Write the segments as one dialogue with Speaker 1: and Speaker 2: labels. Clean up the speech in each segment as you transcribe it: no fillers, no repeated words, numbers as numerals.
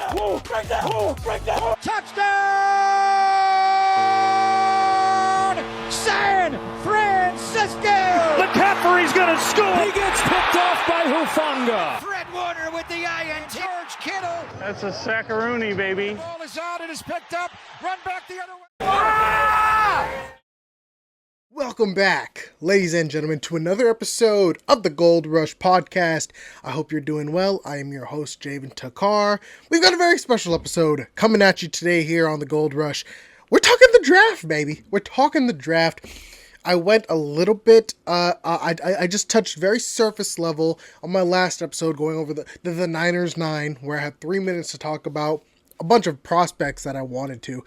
Speaker 1: Touchdown! San Francisco!
Speaker 2: McCaffrey's gonna score!
Speaker 1: He gets picked off by Hufanga. Fred Warner with the INT. George Kittle.
Speaker 2: That's a sackaroonie, baby.
Speaker 1: Ball is out. It is picked up. Run back the other way.
Speaker 3: Welcome back, ladies and gentlemen, to another episode of the Gold Rush Podcast. I hope you're doing well. I am your host, Javen Takar. We've got a very special episode coming at you today here on the Gold Rush. We're talking the draft, baby. We're talking the draft. I went a little bit, I just touched very surface level on my last episode going over the Niners 9, where I had 3 minutes to talk about a bunch of prospects that I wanted to.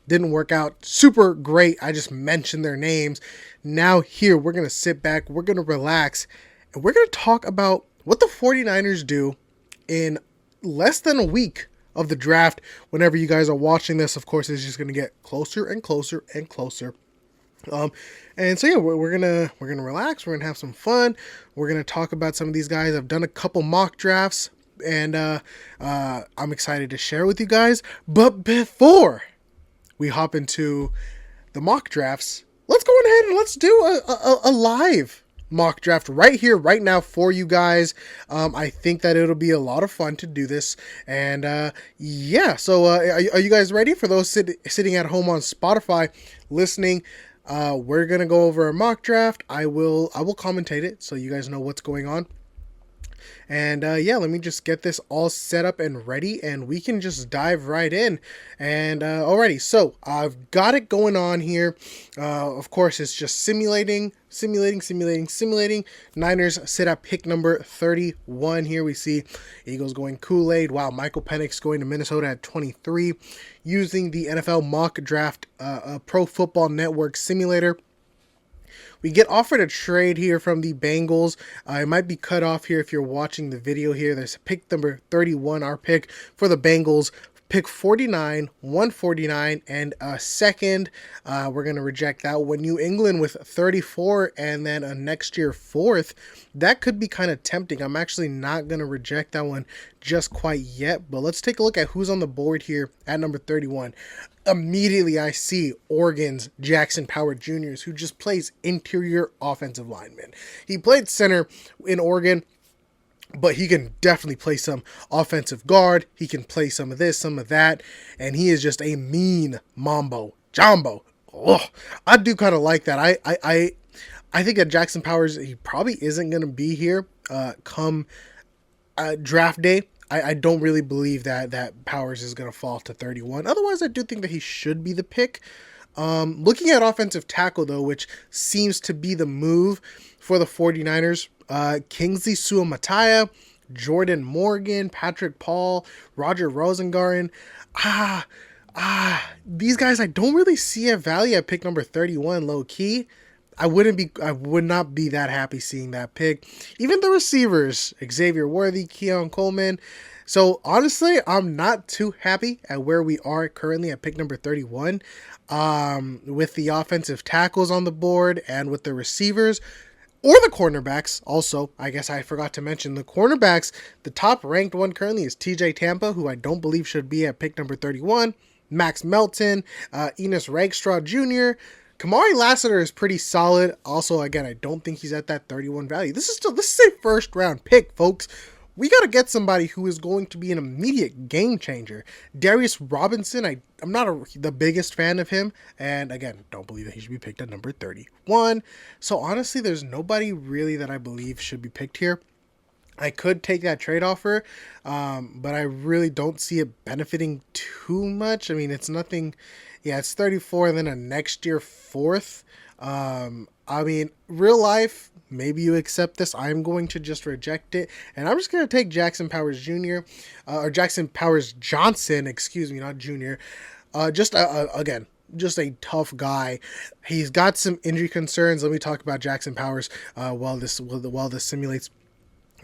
Speaker 3: Didn't work out super great. I just mentioned their names. Now here, we're going to sit back, we're going to relax, and we're going to talk about what the 49ers do in less than a week of the draft. Whenever you guys are watching this, of course, it's just going to get closer and closer and closer. And so yeah, we're gonna relax. We're gonna have some fun. We're gonna talk about some of these guys. I've done a couple mock drafts, and I'm excited to share with you guys. But before we hop into the mock drafts, let's go ahead and let's do a live mock draft right here, right now for you guys. I think that it'll be a lot of fun to do this. And yeah, so are you guys ready? For those sitting at home on Spotify listening, we're going to go over a mock draft. I will commentate it so you guys know what's going on. And yeah, let me just get this all set up and ready, and we can just dive right in. And alrighty, so I've got it going on here. Of course, it's just simulating. Niners sit at pick number 31. Here we see Eagles going Kool-Aid. Wow, Michael Penix going to Minnesota at 23, using the NFL mock draft Pro Football Network simulator. We get offered a trade here from the Bengals. It might be cut off here if you're watching the video here. There's pick number 31, our pick for the Bengals. Pick 49, 149, and a second. We're going to reject that one. New England with 34 and then a next year fourth. That could be kind of tempting. I'm actually not going to reject that one just quite yet. But let's take a look at who's on the board here at number 31. Immediately I see Oregon's Jackson Powers Jr., who just plays interior offensive lineman. He played center in Oregon, but he can definitely play some offensive guard. He can play some of this, some of that, and he is just a mean mambo jumbo. Oh, I do kind of like that. I think that Jackson Powers, he probably isn't going to be here come draft day. I don't really believe that Powers is going to fall to 31. Otherwise, I do think that he should be the pick. Looking at offensive tackle, though, which seems to be the move for the 49ers, Kingsley Suamataia, Jordan Morgan, Patrick Paul, Roger Rosengarten. These guys, I don't really see a value at pick number 31, low key. I would not be that happy seeing that pick. Even the receivers, Xavier Worthy, Keon Coleman. So honestly, I'm not too happy at where we are currently at pick number 31. With the offensive tackles on the board and with the receivers or the cornerbacks. Also, I guess I forgot to mention the cornerbacks. The top ranked one currently is TJ Tampa, who I don't believe should be at pick number 31. Max Melton, Enos Rakestraw Jr., Kamari Lassiter is pretty solid. Also, again, I don't think he's at that 31 value. This is a first round pick, folks. We got to get somebody who is going to be an immediate game changer. Darius Robinson, I'm not the biggest fan of him. And again, don't believe that he should be picked at number 31. So honestly, there's nobody really that I believe should be picked here. I could take that trade offer, but I really don't see it benefiting too much. I mean, it's nothing. Yeah, it's 34 and then a next year fourth. I mean, real life, maybe you accept this. I'm going to just reject it. And I'm just going to take Jackson Powers Jr. Or Jackson Powers Johnson, excuse me, not Jr. Again, just a tough guy. He's got some injury concerns. Let me talk about Jackson Powers while this simulates.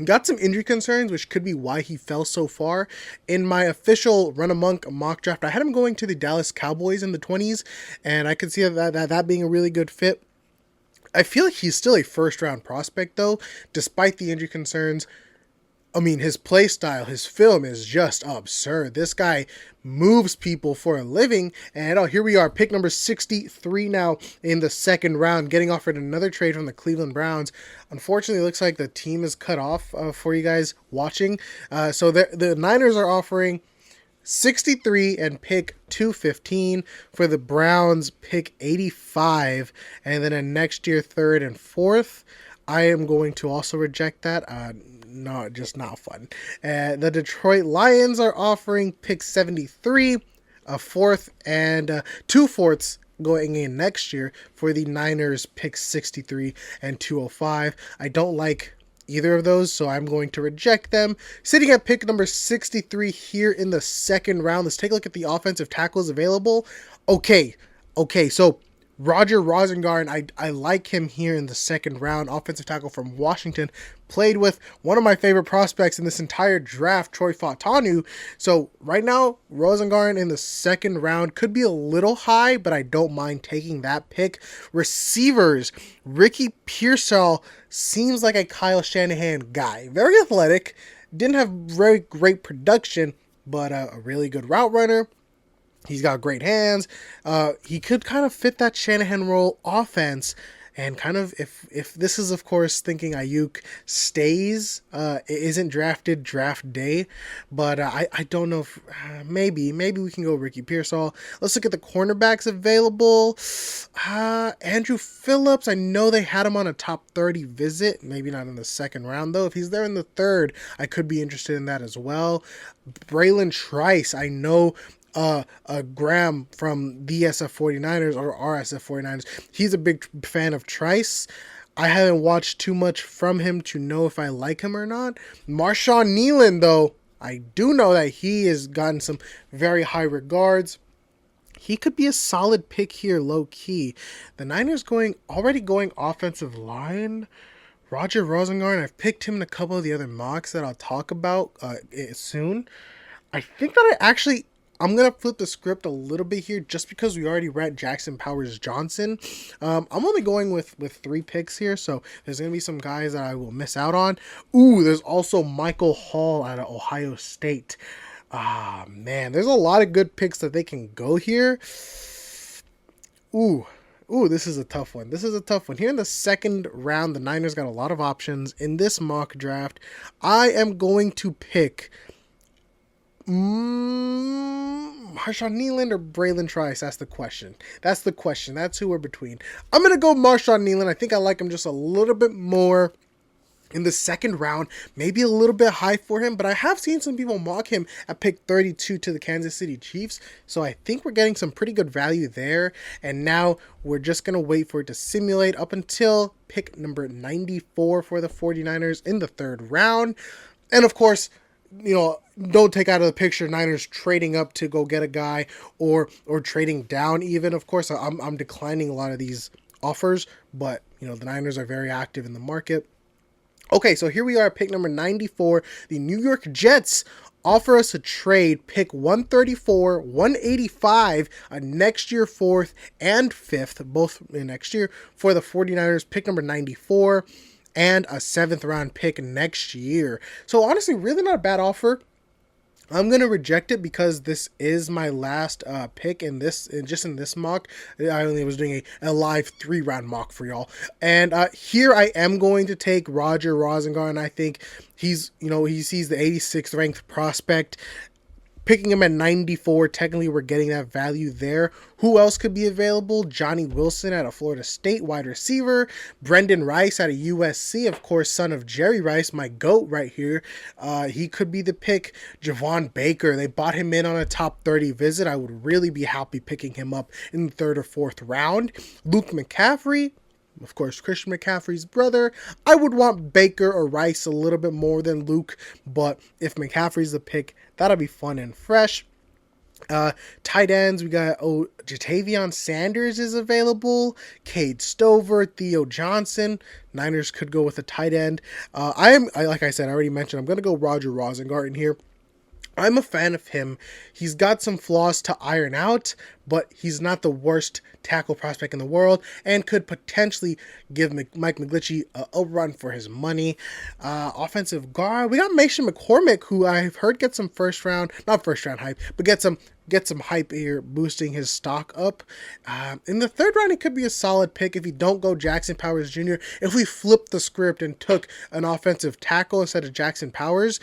Speaker 3: Got some injury concerns, which could be why he fell so far. In my official Run Amok mock draft, I had him going to the Dallas Cowboys in the 20s, and I could see that being a really good fit. I feel like he's still a first-round prospect, though, despite the injury concerns. I mean, his play style, his film is just absurd. This guy moves people for a living. And here we are, pick number 63 now in the second round, getting offered another trade from the Cleveland Browns. Unfortunately, it looks like the team is cut off for you guys watching. So the Niners are offering 63 and pick 215 for the Browns, pick 85, and then a next year third and fourth. I am going to also reject that. No, just not fun. The Detroit Lions are offering pick 73, a fourth, and 2 fourths going in next year for the Niners, pick 63 and 205. I don't like either of those, so I'm going to reject them. Sitting at pick number 63 here in the second round, let's take a look at the offensive tackles available. Okay, so Roger Rosengarten, I like him here in the second round. Offensive tackle from Washington, played with one of my favorite prospects in this entire draft, Troy Fautanu. So right now, Rosengarten in the second round could be a little high, but I don't mind taking that pick. Receivers, Ricky Pearsall seems like a Kyle Shanahan guy. Very athletic, didn't have very great production, but a really good route runner. He's got great hands. He could kind of fit that Shanahan role offense. And kind of, if this is, of course, thinking Ayuk stays, isn't drafted draft day. But I don't know if, maybe we can go Ricky Pearsall. Let's look at the cornerbacks available. Andrew Phillips, I know they had him on a top 30 visit. Maybe not in the second round, though. If he's there in the third, I could be interested in that as well. Braylon Trice, I know Graham from the SF 49ers or RSF 49ers. He's a big fan of Trice. I haven't watched too much from him to know if I like him or not. Marshawn Kneeland, though, I do know that he has gotten some very high regards. He could be a solid pick here, low key. The Niners already going offensive line. Roger Rosengarten, I've picked him in a couple of the other mocks that I'll talk about soon. I think that I'm going to flip the script a little bit here just because we already read Jackson Powers Johnson. I'm only going with 3 picks here, so there's going to be some guys that I will miss out on. Ooh, there's also Michael Hall out of Ohio State. Man, there's a lot of good picks that they can go here. Ooh, this is a tough one. Here in the second round, the Niners got a lot of options in this mock draft. I am going to pick Marshawn Kneeland or Braylon Trice. That's the question. That's who we're between. I'm going to go Marshawn Kneeland. I think I like him just a little bit more in the second round. Maybe a little bit high for him, but I have seen some people mock him at pick 32 to the Kansas City Chiefs. So I think we're getting some pretty good value there. And now we're just going to wait for it to simulate up until pick number 94 for the 49ers in the third round. And of course, don't take out of the picture Niners trading up to go get a guy or trading down even. Of course, I'm declining a lot of these offers, but the Niners are very active in the market. Okay, so here we are at pick number 94. The New York Jets offer us a trade, pick 134, 185, a next year 4th and 5th, both in next year, for the 49ers, pick number 94. And a 7th round pick next year. So honestly, really not a bad offer. I'm going to reject it because this is my last pick in this mock. I only was doing a live 3-round mock for y'all. And here I am going to take Roger Rosengarten. I think he sees the 86th ranked prospect. Picking him at 94, technically we're getting that value there. Who else could be available? Johnny Wilson out of Florida State, wide receiver. Brendan Rice out of USC, of course, son of Jerry Rice, my GOAT right here. He could be the pick. Javon Baker, they bought him in on a top 30 visit. I would really be happy picking him up in the 3rd or 4th round. Luke McCaffrey, of course, Christian McCaffrey's brother. I would want Baker or Rice a little bit more than Luke, but if McCaffrey's the pick, that'll be fun and fresh. Tight ends, we got Jatavion Sanders is available, Cade Stover, Theo Johnson. Niners could go with a tight end. Like I said, I already mentioned, I'm going to go Roger Rosengarten here. I'm a fan of him. He's got some flaws to iron out, but he's not the worst tackle prospect in the world and could potentially give Mike McGlinchey a run for his money. Offensive guard, we got Mason McCormick, who I've heard get some not first round hype, but get some hype here, boosting his stock up. In the third round, it could be a solid pick if you don't go Jackson Powers Jr. If we flipped the script and took an offensive tackle instead of Jackson Powers,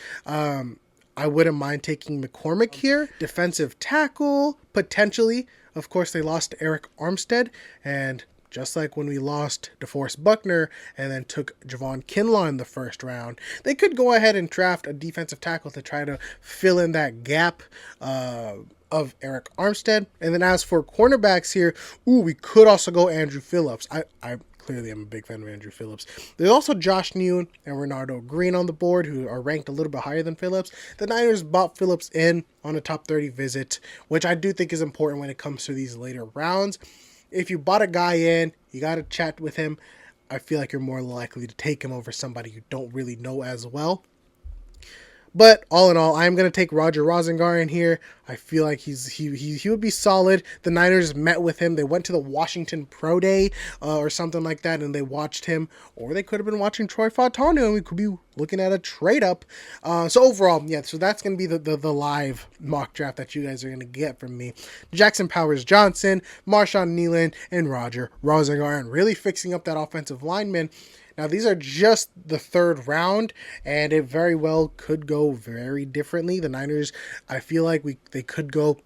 Speaker 3: I wouldn't mind taking McCormick here. Defensive tackle, potentially. Of course, they lost Eric Armstead, and just like when we lost DeForest Buckner and then took Javon Kinlaw in the first round, they could go ahead and draft a defensive tackle to try to fill in that gap of Eric Armstead. And then as for cornerbacks here, we could also go Andrew Phillips. I clearly am a big fan of Andrew Phillips. There's also Josh Newn and Renardo Green on the board, who are ranked a little bit higher than Phillips. The Niners bought Phillips in on a top 30 visit, which I do think is important when it comes to these later rounds. If you bought a guy in, you got to chat with him. I feel like you're more likely to take him over somebody you don't really know as well. But all in all, I'm going to take Roger Rosengaren here. I feel like he would be solid. The Niners met with him. They went to the Washington Pro Day or something like that, and they watched him. Or they could have been watching Troy Fautanu, and we could be looking at a trade up. So overall, yeah, so that's going to be the live mock draft that you guys are going to get from me. Jackson Powers Johnson, Marshawn Kneeland, and Roger Rosengaren, really fixing up that offensive lineman. Now, these are just the third round, and it very well could go very differently. The Niners, I feel like they could go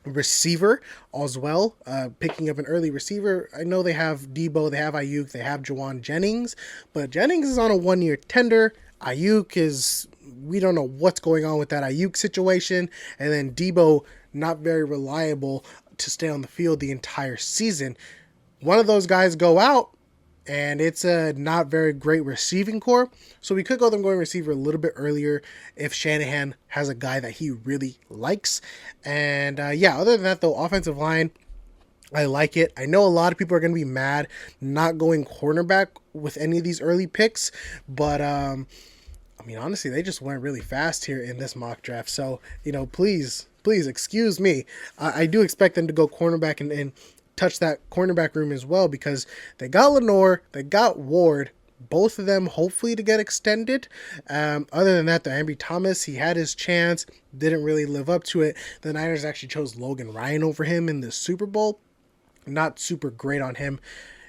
Speaker 3: receiver as well, picking up an early receiver. I know they have Debo, they have Ayuk, they have Jawan Jennings, but Jennings is on a 1-year tender. Ayuk we don't know what's going on with that Ayuk situation, and then Debo, not very reliable to stay on the field the entire season. One of those guys go out, and it's a not very great receiving core. So we could go them going receiver a little bit earlier if Shanahan has a guy that he really likes. And other than that, though, offensive line, I like it. I know a lot of people are going to be mad not going cornerback with any of these early picks. But, honestly, they just went really fast here in this mock draft. So, please excuse me. I do expect them to go cornerback and touch that cornerback room as well, because they got Lenore, they got Ward, both of them hopefully to get extended. Other than that, the Ambry Thomas, he had his chance, didn't really live up to it. The Niners actually chose Logan Ryan over him in the Super Bowl. Not super great on him.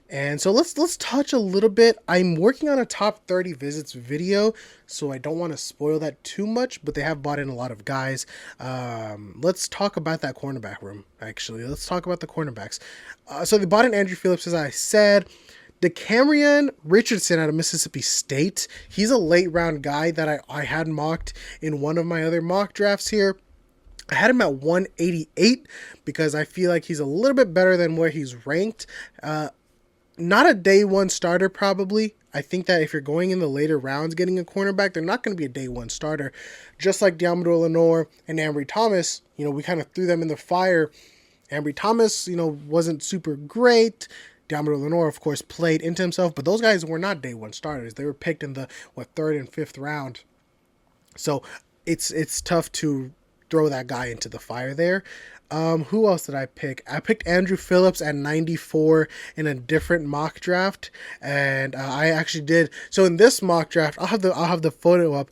Speaker 3: And so let's touch a little bit. I'm working on a top 30 visits video, so I don't want to spoil that too much, but they have bought in a lot of guys. Let's talk about that cornerback room, actually. Let's talk about the cornerbacks. So they bought in Andrew Phillips, as I said. DeCamerion Richardson out of Mississippi State. He's a late round guy that I had mocked in one of my other mock drafts here. I had him at 188 because I feel like he's a little bit better than where he's ranked. Not a day one starter, probably. I think that if you're going in the later rounds getting a cornerback, they're not going to be a day one starter. Just like Deommodore Lenoir and Ambry Thomas, we kind of threw them in the fire. Ambry Thomas, wasn't super great. Deommodore Lenoir, of course, played into himself, but those guys were not day one starters. They were picked in the third and fifth round. So it's tough to throw that guy into the fire there. Who else did I pick? I picked Andrew Phillips at 94 in a different mock draft, and I actually did. So in this mock draft, I'll have the photo up.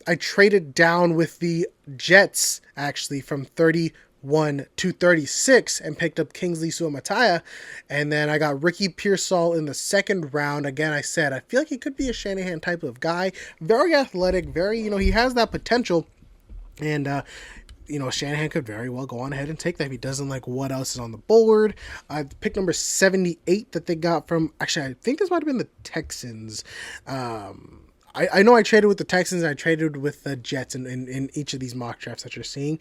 Speaker 3: I traded down with the Jets actually from 31 to 36 and picked up Kingsley Suamataia, and then I got Ricky Pearsall in the second round. Again, I said I feel like he could be a Shanahan type of guy, very athletic, very he has that potential, and Shanahan could very well go on ahead and take that if he doesn't like what else is on the board. Pick number 78 that they got from, actually, I think this might have been the Texans. I know I traded with the Texans, and I traded with the Jets in each of these mock drafts that you're seeing.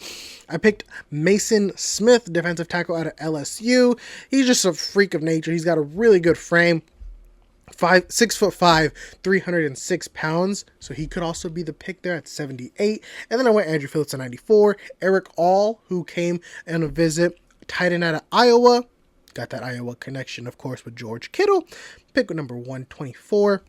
Speaker 3: I picked Mason Smith, defensive tackle out of LSU. He's just a freak of nature. He's got a really good frame. 6'5", 306 pounds. So he could also be the pick there at 78. And then I went Andrew Phillips at 94. Eric All, who came on a visit, tight end out of Iowa. Got that Iowa connection, of course, with George Kittle. Pick number 124.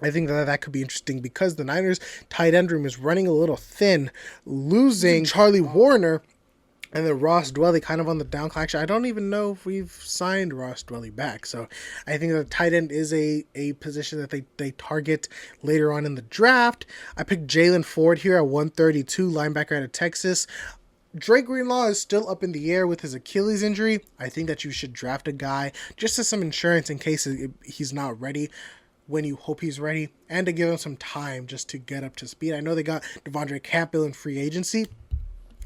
Speaker 3: I think that could be interesting because the Niners tight end room is running a little thin, losing Charlie Warner and then Ross Dwelly kind of on the downcline. Actually, I don't even know if we've signed Ross Dwelly back. So I think that tight end is a position that they target later on in the draft. I picked Jalen Ford here at 132, linebacker out of Texas. Dre Greenlaw is still up in the air with his Achilles injury. I think that you should draft a guy just as some insurance in case he's not ready when you hope he's ready, and to give him some time just to get up to speed. I know they got Devondre Campbell in free agency,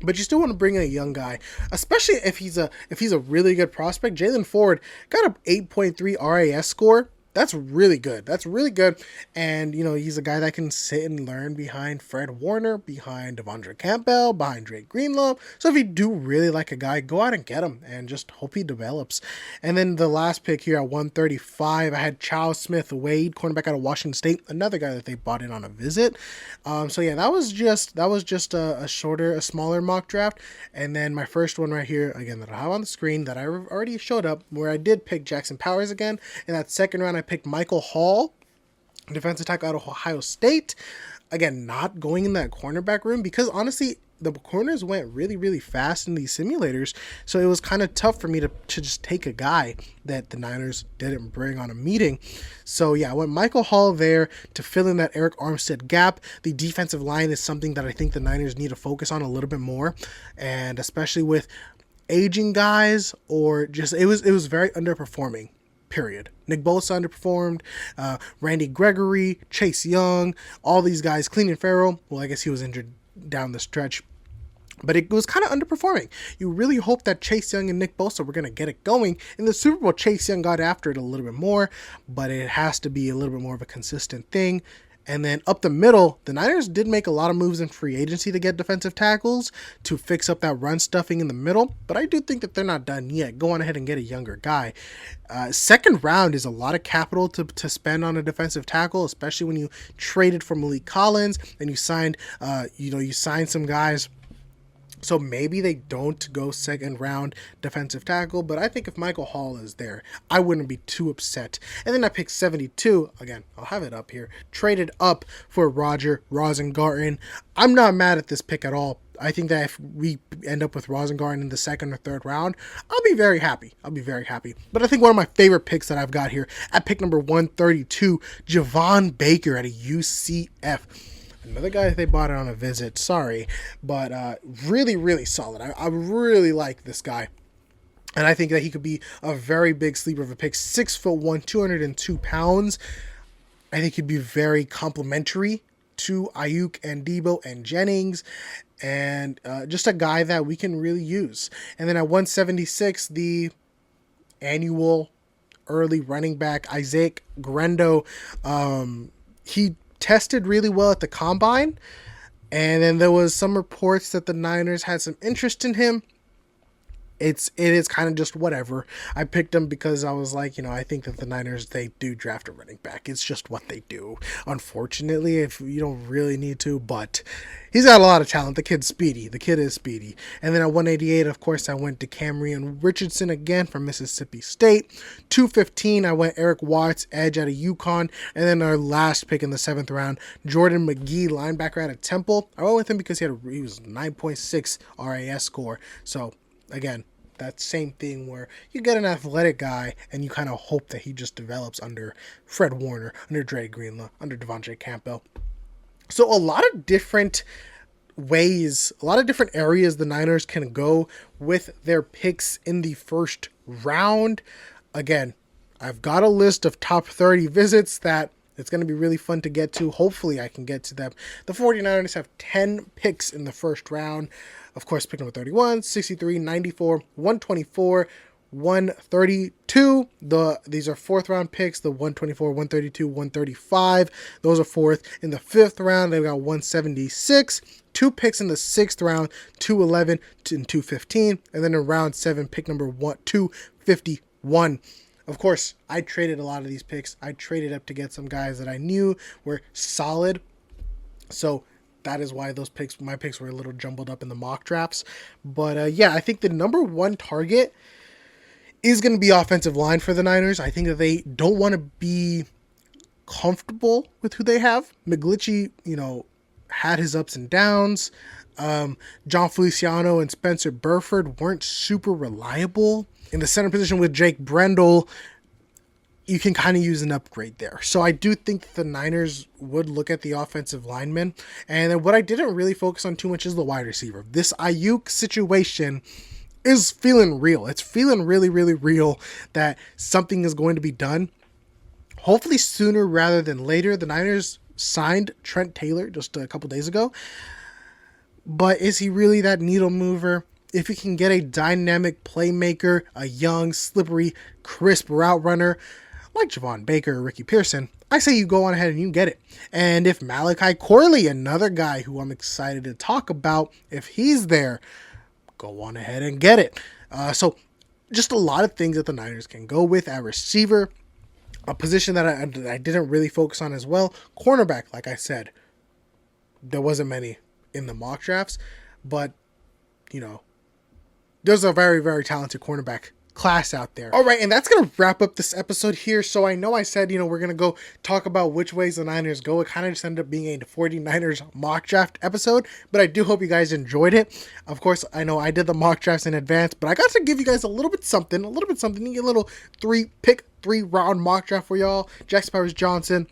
Speaker 3: but you still want to bring in a young guy, especially if he's a really good prospect. Jalen Ford got a 8.3 RAS score. That's really good. That's really good. And, he's a guy that can sit and learn behind Fred Warner, behind Devondre Campbell, behind Drake Greenlaw. So if you do really like a guy, go out and get him and just hope he develops. And then the last pick here at 135, I had Chow Smith Wade, cornerback out of Washington State, another guy that they bought in on a visit. So yeah, that was just a smaller mock draft. And then my first one right here, again, that I have on the screen that I already showed up, where I did pick Jackson Powers again. In that second round, I picked Michael Hall, defensive tackle out of Ohio State. Again, not going in that cornerback room because honestly, the corners went really, really fast in these simulators. So it was kind of tough for me to just take a guy that the Niners didn't bring on a meeting. So yeah, I went Michael Hall there to fill in that Eric Armstead gap. The defensive line is something that I think the Niners need to focus on a little bit more. And especially with aging guys, or just, it was very underperforming. Period. Nick Bosa underperformed, Randy Gregory, Chase Young, all these guys, Clelin Ferrell. Well, I guess he was injured down the stretch, but it was kind of underperforming. You really hope that Chase Young and Nick Bosa were going to get it going. In the Super Bowl, Chase Young got after it a little bit more, but it has to be a little bit more of a consistent thing. And then up the middle, the Niners did make a lot of moves in free agency to get defensive tackles to fix up that run stuffing in the middle. But I do think that they're not done yet. Go on ahead and get a younger guy. Second round is a lot of capital to spend on a defensive tackle, especially when you traded for Malik Collins and you signed, you signed some guys. So maybe they don't go second round defensive tackle, but I think if Michael Hall is there, I wouldn't be too upset. And then I picked 72. Again, I'll have it up here. Traded up for Roger Rosengarten. I'm not mad at this pick at all. I think that if we end up with Rosengarten in the second or third round, I'll be very happy. But I think one of my favorite picks that I've got here at pick number 132, Javon Baker at a UCF. Another guy that they bought it on a visit, sorry, but really, really solid. I really like this guy. And I think that he could be a very big sleeper of a pick. 6'1", 202 pounds. I think he'd be very complimentary to Ayuk and Debo and Jennings. And just a guy that we can really use. And then at 176, the annual early running back, Isaac Grendo. He tested really well at the combine, and then there was some reports that the Niners had some interest in him. It is kind of just whatever. I picked him because I was like, I think that the Niners, they do draft a running back. It's just what they do. Unfortunately, if you don't really need to, but he's got a lot of talent. The kid's speedy. The kid is speedy. And then at 188, of course, I went to Camryn Richardson again from Mississippi State. 215, I went Eric Watts, edge out of UConn. And then our last pick in the 7th round, Jordan McGee, linebacker out of Temple. I went with him because he was 9.6 RAS score. So again, that same thing where you get an athletic guy and you kind of hope that he just develops under Fred Warner, under Dre Greenlaw, under Devondre Campbell. So a lot of different ways, a lot of different areas the Niners can go with their picks in the first round. Again, I've got a list of top 30 visits that it's going to be really fun to get to. Hopefully I can get to them. The 49ers have 10 picks in the first round. Of course, pick number 31, 63, 94, 124, 132. These are 4th round picks. The 124, 132, 135. Those are 4th. In the 5th round, they've got 176. 2 picks in the 6th round, 211 and 215. And then in round 7, pick number 251. Of course, I traded a lot of these picks. I traded up to get some guys that I knew were solid. So that is why my picks were a little jumbled up in the mock drafts. But yeah, I think the number 1 target is going to be offensive line for the Niners. I think that they don't want to be comfortable with who they have. McGlinchey, had his ups and downs. John Feliciano and Spencer Burford weren't super reliable. In the center position with Jake Brendel, you can kind of use an upgrade there. So I do think the Niners would look at the offensive linemen. And then what I didn't really focus on too much is the wide receiver. This Aiyuk situation is feeling real. It's feeling really, really real that something is going to be done. Hopefully sooner rather than later. The Niners signed Trent Taylor just a couple days ago. But is he really that needle mover? If you can get a dynamic playmaker, a young, slippery, crisp route runner like Javon Baker or Ricky Pearson, I say you go on ahead and you get it. And if Malachi Corley, another guy who I'm excited to talk about, if he's there, go on ahead and get it. So just a lot of things that the Niners can go with at receiver. A position that I didn't really focus on as well. Cornerback, like I said, there wasn't many in the mock drafts, but, there's a very, very talented cornerback class out there. All right, and that's going to wrap up this episode here. So I know I said, we're going to go talk about which ways the Niners go. It kind of just ended up being a 49ers mock draft episode, but I do hope you guys enjoyed it. Of course, I know I did the mock drafts in advance, but I got to give you guys a little bit something, you get a little three round mock draft for y'all. Jack Powers-Johnson,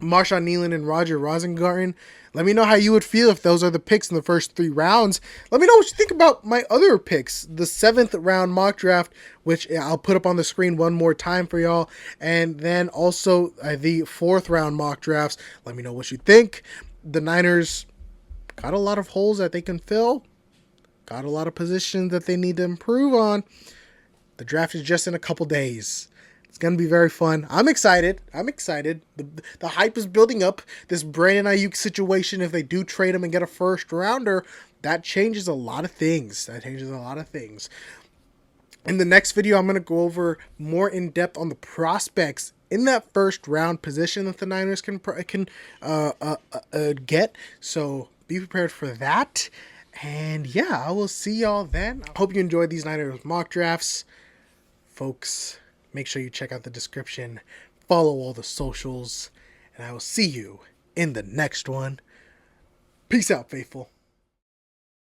Speaker 3: Marshawn Kneeland, and Roger Rosengarten. Let me know how you would feel if those are the picks in the first 3 rounds. Let me know what you think about my other picks. The 7th round mock draft, which I'll put up on the screen one more time for y'all. And then also the 4th round mock drafts. Let me know what you think. The Niners got a lot of holes that they can fill. Got a lot of positions that they need to improve on. The draft is just in a couple days. It's going to be very fun. I'm excited. The hype is building up. This Brandon Aiyuk situation, if they do trade him and get a first rounder, that changes a lot of things. In the next video, I'm going to go over more in depth on the prospects in that first round position that the Niners can get. So be prepared for that. And yeah, I will see y'all then. I hope you enjoyed these Niners mock drafts. Folks, make sure you check out the description, follow all the socials, and I will see you in the next one. Peace out, faithful.